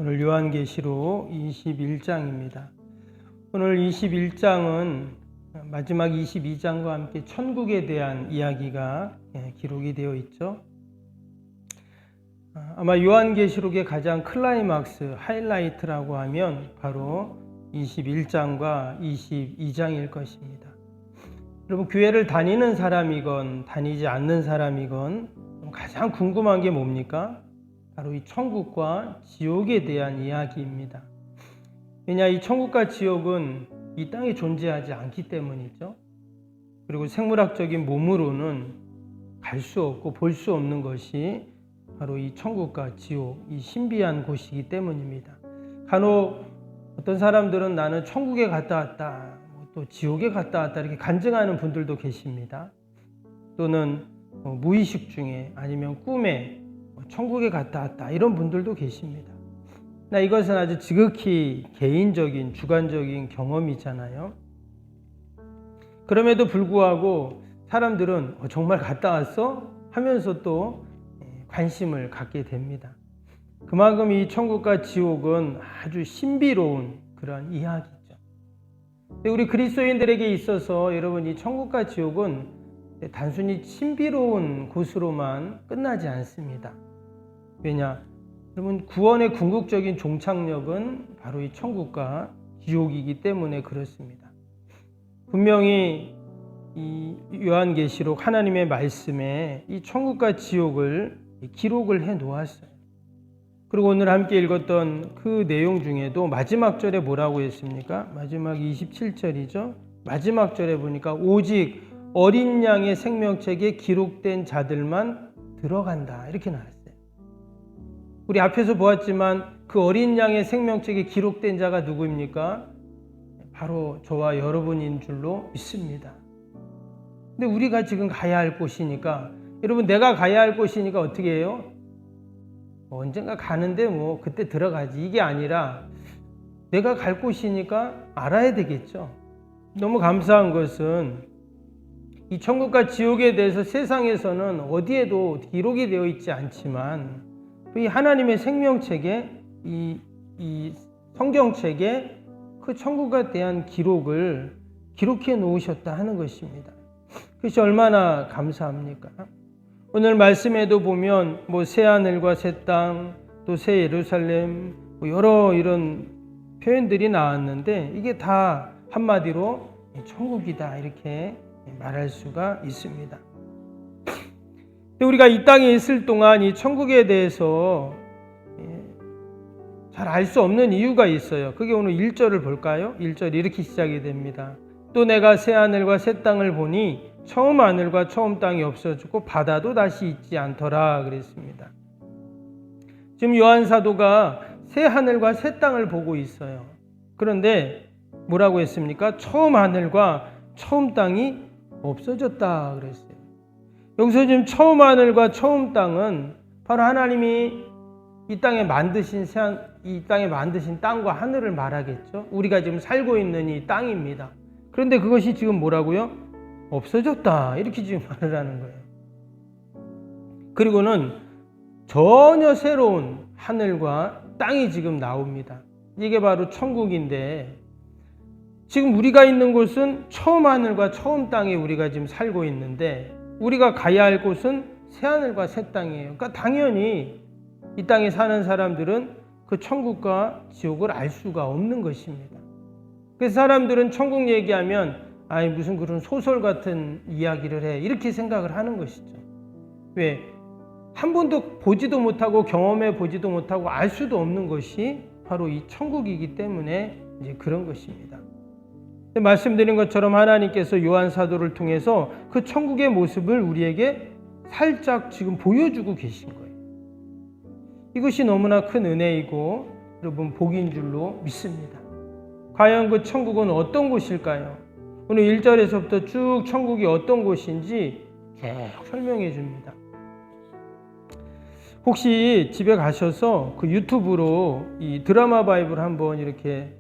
오늘 요한계시록 21장입니다. 오늘 21장은 마지막 22장과 함께 천국에 대한 이야기가 기록이 되어 있죠. 아마 요한계시록의 가장 클라이막스, 하이라이트라고 하면 바로 21장과 22장일 것입니다. 여러분, 교회를 다니는 사람이건 다니지 않는 사람이건 가장 궁금한 게 뭡니까? 바로 이 천국과 지옥에 대한 이야기입니다. 왜냐, 이 천국과 지옥은 이 땅에 존재하지 않기 때문이죠. 그리고 생물학적인 몸으로는 갈 수 없고 볼 수 없는 것이 바로 이 천국과 지옥, 이 신비한 곳이기 때문입니다. 간혹 어떤 사람들은 나는 천국에 갔다 왔다, 또 지옥에 갔다 왔다 이렇게 간증하는 분들도 계십니다. 또는 무의식 중에 아니면 꿈에 천국에 갔다 왔다 이런 분들도 계십니다. 이것은 아주 지극히 개인적인 주관적인 경험이잖아요. 그럼에도 불구하고 사람들은 정말 갔다 왔어? 하면서 또 관심을 갖게 됩니다. 그만큼 이 천국과 지옥은 아주 신비로운 그런 이야기죠. 우리 그리스도인들에게 있어서 여러분, 이 천국과 지옥은 단순히 신비로운 곳으로만 끝나지 않습니다. 왜냐? 여러분, 구원의 궁극적인 종착역은 바로 이 천국과 지옥이기 때문에 그렇습니다. 분명히 이 요한계시록 하나님의 말씀에 이 천국과 지옥을 기록을 해 놓았어요. 그리고 오늘 함께 읽었던 그 내용 중에도 마지막 절에 뭐라고 했습니까? 마지막 27절이죠. 마지막 절에 보니까 오직 어린 양의 생명책에 기록된 자들만 들어간다 이렇게 나왔어요. 우리 앞에서 보았지만 그 어린 양의 생명책에 기록된 자가 누구입니까? 바로 저와 여러분인 줄로 믿습니다. 근데 우리가 지금 가야 할 곳이니까, 여러분, 내가 가야 할 곳이니까 어떻게 해요? 언젠가 가는데 그때 들어가지, 이게 아니라 내가 갈 곳이니까 알아야 되겠죠. 너무 감사한 것은 이 천국과 지옥에 대해서 세상에서는 어디에도 기록이 되어 있지 않지만 이 하나님의 생명책에, 이 성경책에 그 천국에 대한 기록을 기록해 놓으셨다 하는 것입니다. 그것이 얼마나 감사합니까? 오늘 말씀에도 보면 새하늘과 새 땅, 또 새 예루살렘, 여러 이런 표현들이 나왔는데 이게 다 한마디로 천국이다 이렇게 말할 수가 있습니다. 우리가 이 땅에 있을 동안 이 천국에 대해서 잘 알 수 없는 이유가 있어요. 그게 오늘 1절을 볼까요? 1절 이렇게 시작이 됩니다. 또 내가 새 하늘과 새 땅을 보니 처음 하늘과 처음 땅이 없어지고 바다도 다시 있지 않더라 그랬습니다. 지금 요한 사도가 새 하늘과 새 땅을 보고 있어요. 그런데 뭐라고 했습니까? 처음 하늘과 처음 땅이 없어졌다 그랬어요. 여기서 지금 처음 하늘과 처음 땅은 바로 하나님이 이 땅에 만드신 땅과 하늘을 말하겠죠. 우리가 지금 살고 있는 이 땅입니다. 그런데 그것이 지금 뭐라고요? 없어졌다 이렇게 지금 말을 하는 거예요. 그리고는 전혀 새로운 하늘과 땅이 지금 나옵니다. 이게 바로 천국인데, 지금 우리가 있는 곳은 처음 하늘과 처음 땅에 우리가 지금 살고 있는데 우리가 가야 할 곳은 새 하늘과 새 땅이에요. 그러니까 당연히 이 땅에 사는 사람들은 그 천국과 지옥을 알 수가 없는 것입니다. 그래서 사람들은 천국 얘기하면 무슨 그런 소설 같은 이야기를 해 이렇게 생각을 하는 것이죠. 왜? 한 번도 보지도 못하고 경험해 보지도 못하고 알 수도 없는 것이 바로 이 천국이기 때문에 이제 그런 것입니다. 말씀드린 것처럼 하나님께서 요한 사도를 통해서 그 천국의 모습을 우리에게 살짝 지금 보여주고 계신 거예요. 이것이 너무나 큰 은혜이고 여러분 복인 줄로 믿습니다. 과연 그 천국은 어떤 곳일까요? 오늘 1절에서부터 쭉 천국이 어떤 곳인지 쭉 설명해 줍니다. 혹시 집에 가셔서 그 유튜브로 이 드라마 바이블 한번 이렇게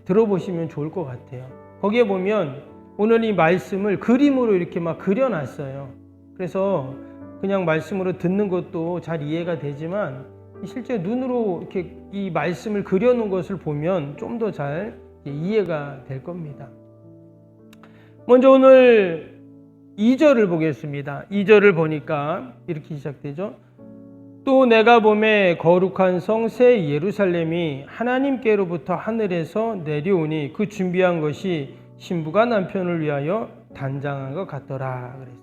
들어보시면 좋을 것 같아요. 거기에 보면 오늘 이 말씀을 그림으로 이렇게 막 그려놨어요. 그래서 그냥 말씀으로 듣는 것도 잘 이해가 되지만 실제 눈으로 이렇게 이 말씀을 그려놓은 것을 보면 좀 더 잘 이해가 될 겁니다. 먼저 오늘 2절을 보겠습니다. 2절을 보니까 이렇게 시작되죠. 또 내가 보매 거룩한 성 새 예루살렘이 하나님께로부터 하늘에서 내려오니 그 준비한 것이 신부가 남편을 위하여 단장한 것 같더라. 그랬어요.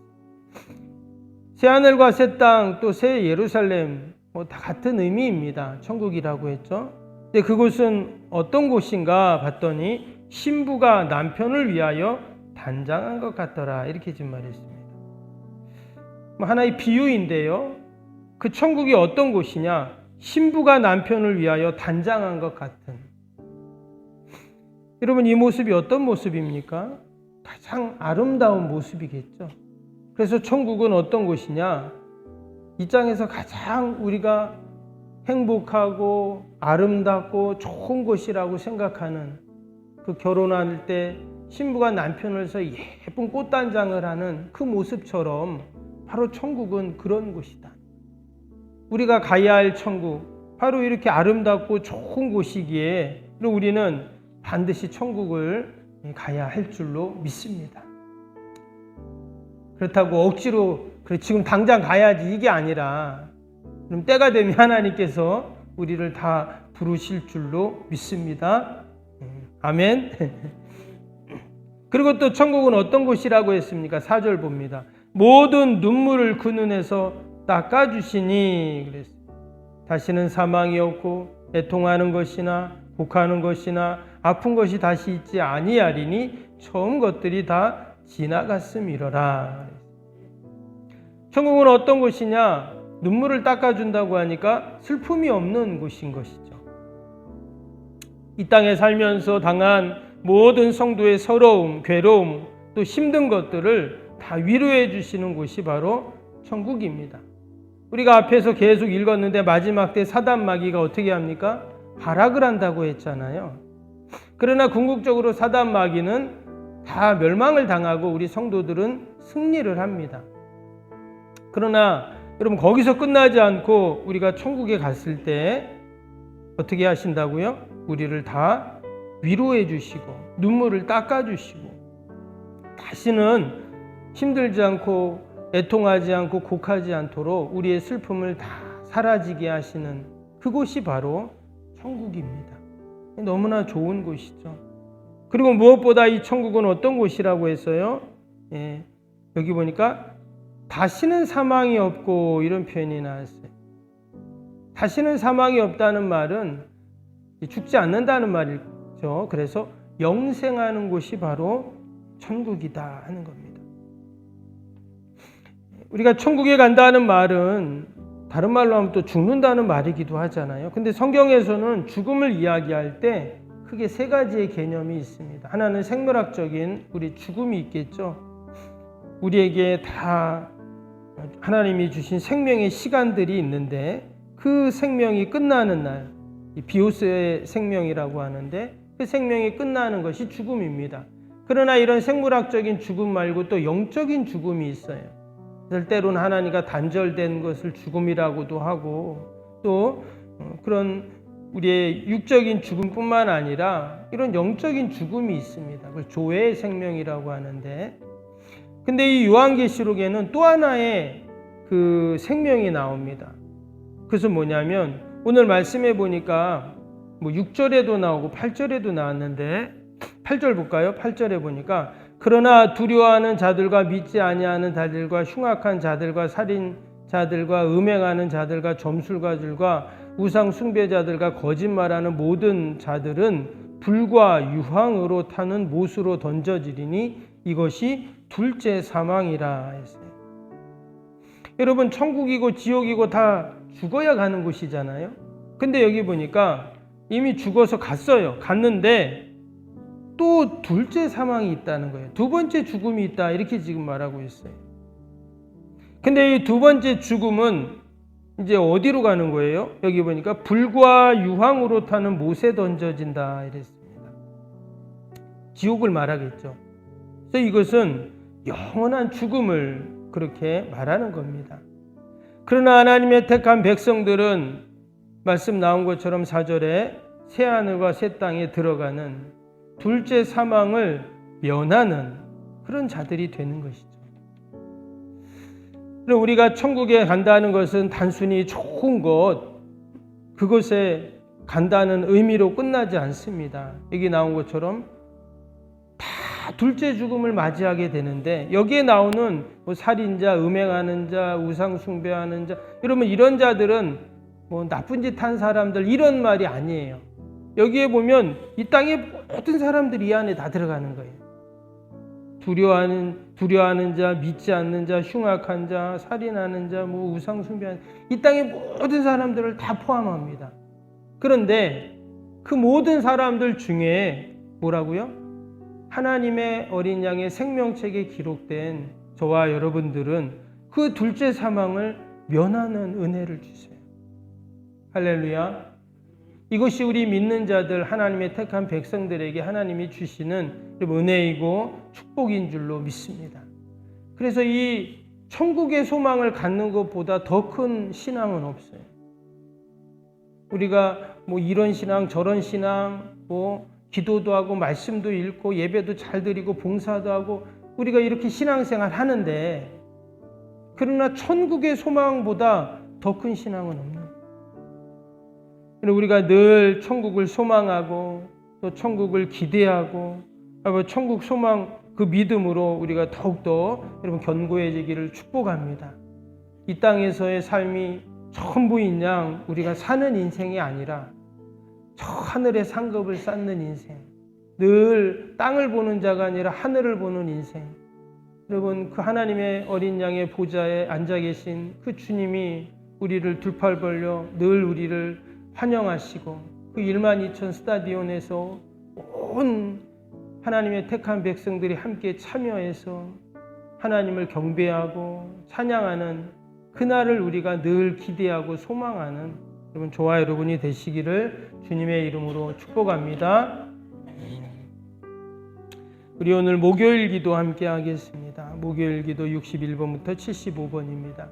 새 하늘과 새 땅 또 새 예루살렘 다 같은 의미입니다. 천국이라고 했죠. 근데 그곳은 어떤 곳인가 봤더니 신부가 남편을 위하여 단장한 것 같더라. 이렇게 지금 말했습니다. 하나의 비유인데요. 그 천국이 어떤 곳이냐? 신부가 남편을 위하여 단장한 것 같은. 여러분, 이 모습이 어떤 모습입니까? 가장 아름다운 모습이겠죠. 그래서 천국은 어떤 곳이냐? 이 땅에서 가장 우리가 행복하고 아름답고 좋은 곳이라고 생각하는 그 결혼할 때 신부가 남편을 서 예쁜 꽃단장을 하는 그 모습처럼 바로 천국은 그런 곳이다. 우리가 가야 할 천국, 바로 이렇게 아름답고 좋은 곳이기에 우리는 반드시 천국을 가야 할 줄로 믿습니다. 그렇다고 억지로 그래 지금 당장 가야지 이게 아니라 그럼 때가 되면 하나님께서 우리를 다 부르실 줄로 믿습니다. 아멘. 그리고 또 천국은 어떤 곳이라고 했습니까? 4절 봅니다. 모든 눈물을 그 눈에서 닦아주시니 그랬어요. 다시는 사망이 없고 애통하는 것이나 곡하는 것이나 아픈 것이 다시 있지 아니하리니 처음 것들이 다 지나갔음이로라. 천국은 어떤 곳이냐? 눈물을 닦아준다고 하니까 슬픔이 없는 곳인 것이죠. 이 땅에 살면서 당한 모든 성도의 서러움, 괴로움, 또 힘든 것들을 다 위로해 주시는 곳이 바로 천국입니다. 우리가 앞에서 계속 읽었는데 마지막 때 사단 마귀가 어떻게 합니까? 발악을 한다고 했잖아요. 그러나 궁극적으로 사단 마귀는 다 멸망을 당하고 우리 성도들은 승리를 합니다. 그러나 여러분 거기서 끝나지 않고 우리가 천국에 갔을 때 어떻게 하신다고요? 우리를 다 위로해 주시고 눈물을 닦아 주시고 다시는 힘들지 않고 애통하지 않고 곡하지 않도록 우리의 슬픔을 다 사라지게 하시는 그곳이 바로 천국입니다. 너무나 좋은 곳이죠. 그리고 무엇보다 이 천국은 어떤 곳이라고 했어요? 여기 보니까 다시는 사망이 없고 이런 표현이 나왔어요. 다시는 사망이 없다는 말은 죽지 않는다는 말이죠. 그래서 영생하는 곳이 바로 천국이다 하는 겁니다. 우리가 천국에 간다는 말은 다른 말로 하면 또 죽는다는 말이기도 하잖아요. 근데 성경에서는 죽음을 이야기할 때 크게 세 가지의 개념이 있습니다. 하나는 생물학적인 우리 죽음이 있겠죠. 우리에게 다 하나님이 주신 생명의 시간들이 있는데 그 생명이 끝나는 날, 비오스의 생명이라고 하는데 그 생명이 끝나는 것이 죽음입니다. 그러나 이런 생물학적인 죽음 말고 또 영적인 죽음이 있어요. 때로는 하나님과 단절된 것을 죽음이라고도 하고 또 그런 우리의 육적인 죽음뿐만 아니라 이런 영적인 죽음이 있습니다. 그걸 조회의 생명이라고 하는데 근데 이 요한계시록에는 또 하나의 그 생명이 나옵니다. 그것은 뭐냐면 오늘 말씀해 보니까 6절에도 나오고 8절에도 나왔는데 8절 볼까요? 8절에 보니까 그러나 두려워하는 자들과 믿지 아니하는 자들과 흉악한 자들과 살인자들과 음행하는 자들과 점술가들과 우상 숭배자들과 거짓말하는 모든 자들은 불과 유황으로 타는 못으로 던져지리니 이것이 둘째 사망이라 했어요. 여러분 천국이고 지옥이고 다 죽어야 가는 곳이잖아요. 근데 여기 보니까 이미 죽어서 갔는데 또 둘째 사망이 있다는 거예요. 두 번째 죽음이 있다 이렇게 지금 말하고 있어요. 근데 이 두 번째 죽음은 이제 어디로 가는 거예요? 여기 보니까 불과 유황으로 타는 못에 던져진다 이랬습니다. 지옥을 말하겠죠. 그래서 이것은 영원한 죽음을 그렇게 말하는 겁니다. 그러나 하나님의 택한 백성들은 말씀 나온 것처럼 4절에 새하늘과 새 땅에 들어가는 둘째 사망을 면하는 그런 자들이 되는 것이죠. 우리가 천국에 간다는 것은 단순히 좋은 곳, 그곳에 간다는 의미로 끝나지 않습니다. 여기 나온 것처럼 다 둘째 죽음을 맞이하게 되는데, 여기에 나오는 살인자, 음행하는 자, 우상 숭배하는 자, 여러분 이런 자들은 나쁜 짓 한 사람들 이런 말이 아니에요. 여기에 보면 이 땅의 모든 사람들이 이 안에 다 들어가는 거예요. 두려워하는 자, 믿지 않는 자, 흉악한 자, 살인하는 자, 우상 숭배하는 이 땅의 모든 사람들을 다 포함합니다. 그런데 그 모든 사람들 중에 뭐라고요? 하나님의 어린 양의 생명책에 기록된 저와 여러분들은 그 둘째 사망을 면하는 은혜를 주세요. 할렐루야. 이것이 우리 믿는 자들, 하나님의 택한 백성들에게 하나님이 주시는 은혜이고 축복인 줄로 믿습니다. 그래서 이 천국의 소망을 갖는 것보다 더 큰 신앙은 없어요. 우리가 이런 신앙 저런 신앙, 기도도 하고 말씀도 읽고 예배도 잘 드리고 봉사도 하고 우리가 이렇게 신앙생활 하는데, 그러나 천국의 소망보다 더 큰 신앙은 없는 거예요. 우리가 늘 천국을 소망하고 또 천국을 기대하고 천국 소망 그 믿음으로 우리가 더욱더 여러분 견고해지기를 축복합니다. 이 땅에서의 삶이 전부인 양 우리가 사는 인생이 아니라 저 하늘의 상급을 쌓는 인생, 늘 땅을 보는 자가 아니라 하늘을 보는 인생. 여러분 그 하나님의 어린 양의 보좌에 앉아 계신 그 주님이 우리를 두 팔 벌려 늘 우리를 환영하시고 그 12,000 스타디온에서 온 하나님의 택한 백성들이 함께 참여해서 하나님을 경배하고 찬양하는 그날을 우리가 늘 기대하고 소망하는 여러분 저와 여러분이 되시기를 주님의 이름으로 축복합니다. 우리 오늘 목요일 기도 함께 하겠습니다. 목요일 기도 61번부터 75번입니다.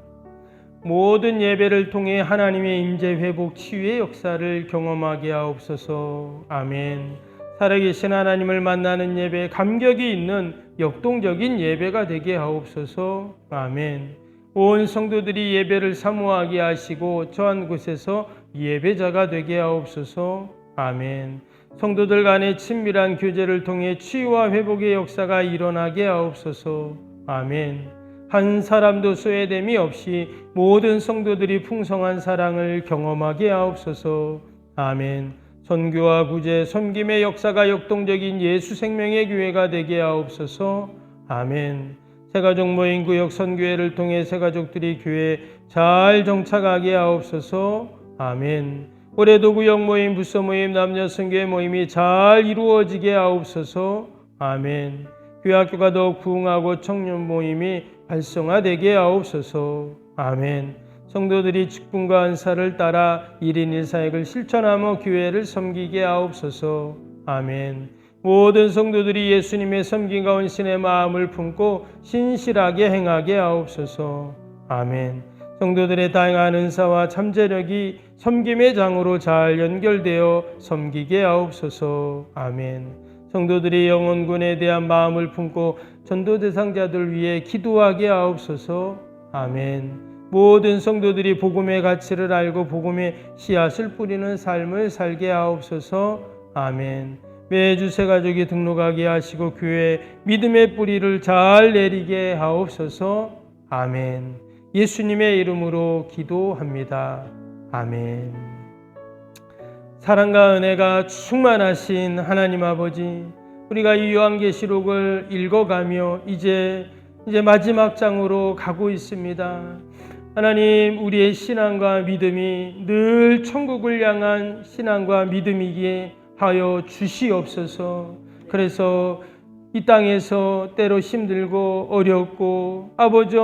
모든 예배를 통해 하나님의 임재, 회복, 치유의 역사를 경험하게 하옵소서. 아멘. 살아계신 하나님을 만나는 예배, 감격이 있는 역동적인 예배가 되게 하옵소서. 아멘. 온 성도들이 예배를 사모하게 하시고 저한 곳에서 예배자가 되게 하옵소서. 아멘. 성도들 간의 친밀한 교제를 통해 치유와 회복의 역사가 일어나게 하옵소서. 아멘. 한 사람도 소외됨이 없이 모든 성도들이 풍성한 사랑을 경험하게 하옵소서. 아멘. 선교와 구제, 섬김의 역사가 역동적인 예수 생명의 교회가 되게 하옵소서. 아멘. 새가족 모임 구역 선교회를 통해 새가족들이 교회에 잘 정착하게 하옵소서. 아멘. 올해도 구역 모임, 부서 모임, 남녀 선교회 모임이 잘 이루어지게 하옵소서. 아멘. 교회학교가 더욱 부흥하고 청년 모임이 활성화되게 하옵소서. 아멘. 성도들이 직분과 은사를 따라 1인 1사역을 실천하며 교회를 섬기게 하옵소서. 아멘. 모든 성도들이 예수님의 섬김과 헌신의 마음을 품고 신실하게 행하게 하옵소서. 아멘. 성도들의 다양한 은사와 잠재력이 섬김의 장으로 잘 연결되어 섬기게 하옵소서. 아멘. 성도들이 영혼군에 대한 마음을 품고 전도 대상자들 위해 기도하게 하옵소서. 아멘. 모든 성도들이 복음의 가치를 알고 복음의 씨앗을 뿌리는 삶을 살게 하옵소서. 아멘. 매주 새가족이 등록하게 하시고 교회에 믿음의 뿌리를 잘 내리게 하옵소서. 아멘. 예수님의 이름으로 기도합니다. 아멘. 사랑과 은혜가 충만하신 하나님 아버지, 우리가 이 요한계시록을 읽어가며 이제 마지막 장으로 가고 있습니다. 하나님, 우리의 신앙과 믿음이 늘 천국을 향한 신앙과 믿음이게 하여 주시옵소서. 그래서 이 땅에서 때로 힘들고 어렵고 아버지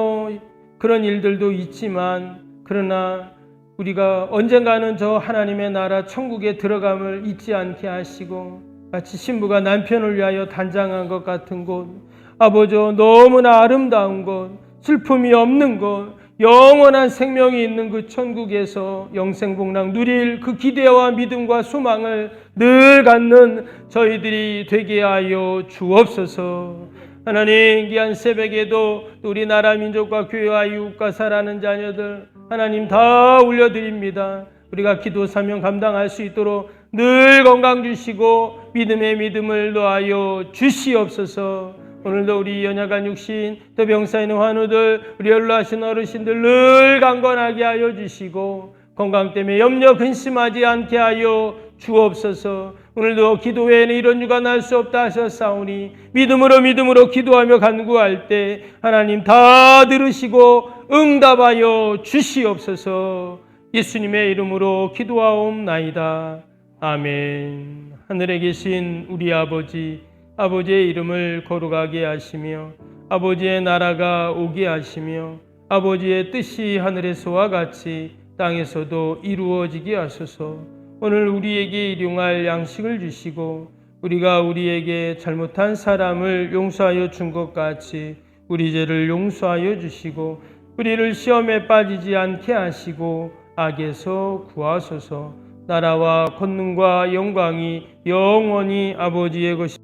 그런 일들도 있지만, 그러나 우리가 언젠가는 저 하나님의 나라 천국에 들어감을 잊지 않게 하시고, 마치 신부가 남편을 위하여 단장한 것 같은 곳, 아버지 너무나 아름다운 곳, 슬픔이 없는 곳, 영원한 생명이 있는 그 천국에서 영생복락 누릴 그 기대와 믿음과 소망을 늘 갖는 저희들이 되게 하여 주옵소서. 하나님, 귀한 새벽에도 우리나라 민족과 교회와 이웃과 사랑하는 자녀들 하나님 다 올려드립니다. 우리가 기도 사명 감당할 수 있도록 늘 건강 주시고 믿음의 믿음을 더하여 주시옵소서. 오늘도 우리 연약한 육신 또 병사 있는 환우들, 우리 연로하신 어르신들 늘 강건하게 하여 주시고 건강 때문에 염려 근심하지 않게 하여 주옵소서. 오늘도 기도 외에는 이런 유가 날 수 없다 하셨사오니 믿음으로 기도하며 간구할 때 하나님 다 들으시고 응답하여 주시옵소서. 예수님의 이름으로 기도하옵나이다. 아멘. 하늘에 계신 우리 아버지, 아버지의 이름을 거룩하게 하시며 아버지의 나라가 오게 하시며 아버지의 뜻이 하늘에서와 같이 땅에서도 이루어지게 하소서. 오늘 우리에게 일용할 양식을 주시고 우리가 우리에게 잘못한 사람을 용서하여 준 것 같이 우리 죄를 용서하여 주시고 우리를 시험에 빠지지 않게 하시고 악에서 구하소서. 나라와 권능과 영광이 영원히 아버지의 것이